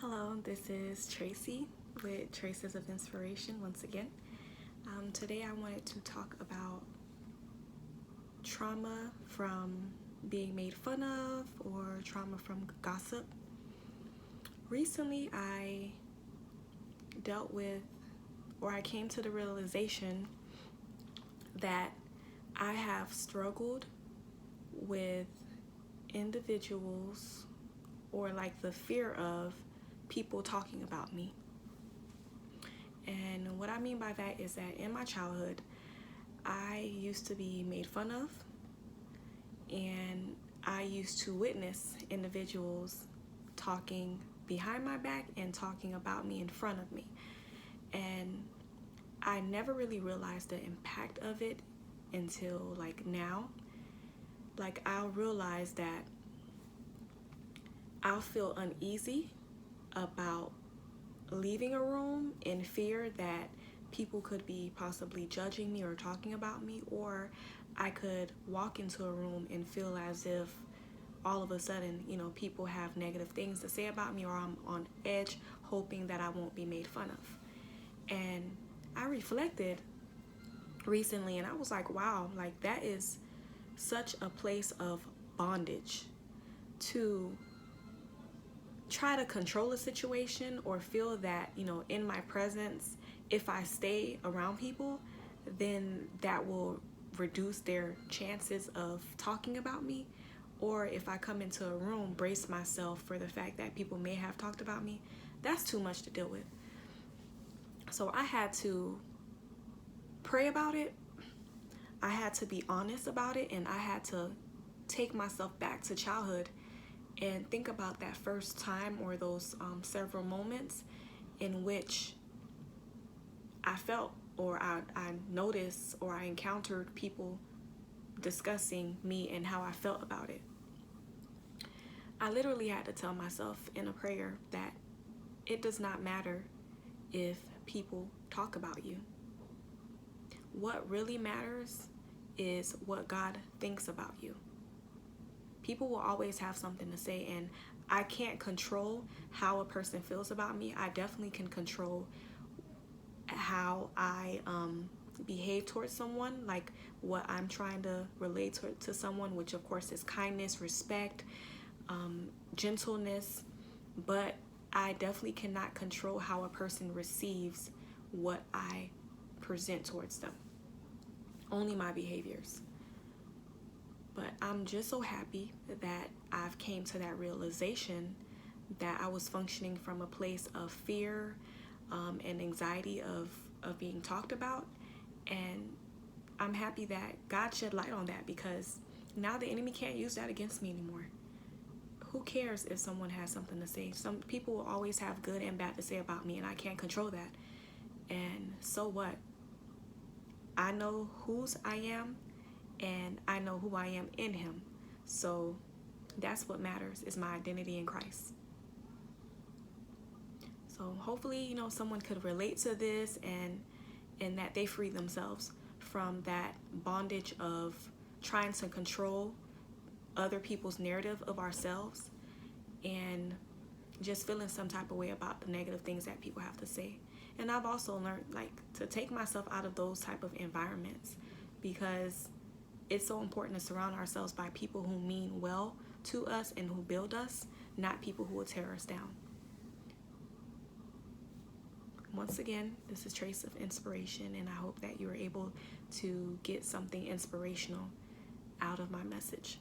Hello, this is Tracy with Traces of Inspiration once again. Today I wanted to talk about trauma from being made fun of or trauma from gossip. Recently I dealt with, or I came to the realization that I have struggled with individuals or like the fear of people talking about me. And what I mean by that is that in my childhood, I used to be made fun of, and I used to witness individuals talking behind my back and talking about me in front of me. And I never really realized the impact of it until like now. Like I'll realize that I'll feel uneasy about leaving a room in fear that people could be possibly judging me or talking about me, or I could walk into a room and feel as if all of a sudden, people have negative things to say about me, or I'm on edge hoping that I won't be made fun of. And I reflected recently and I was like, wow, like that is such a place of bondage to try to control a situation or feel that, in my presence, if I stay around people, then that will reduce their chances of talking about me. Or if I come into a room, brace myself for the fact that people may have talked about me. That's too much to deal with. So I had to pray about it. I had to be honest about it, and I had to take myself back to childhood and think about that first time or those several moments in which I felt or I noticed or I encountered people discussing me and how I felt about it. I literally had to tell myself in a prayer that it does not matter if people talk about you. What really matters is what God thinks about you. People will always have something to say, and I can't control how a person feels about me. I definitely can control how I behave towards someone, like what I'm trying to relate to someone, which of course is kindness, respect, gentleness, but I definitely cannot control how a person receives what I present towards them. Only my behaviors. But I'm just so happy that I've came to that realization that I was functioning from a place of fear and anxiety of being talked about. And I'm happy that God shed light on that, because now the enemy can't use that against me anymore. Who cares if someone has something to say? Some people will always have good and bad to say about me, and I can't control that. And so what? I know whose I am, and I know who I am in Him. So that's what matters, is my identity in Christ. So hopefully, someone could relate to this and that they free themselves from that bondage of trying to control other people's narrative of ourselves and just feeling some type of way about the negative things that people have to say. And I've also learned to take myself out of those type of environments, because it's so important to surround ourselves by people who mean well to us and who build us, not people who will tear us down. Once again, this is Trace of Inspiration, and I hope that you were able to get something inspirational out of my message.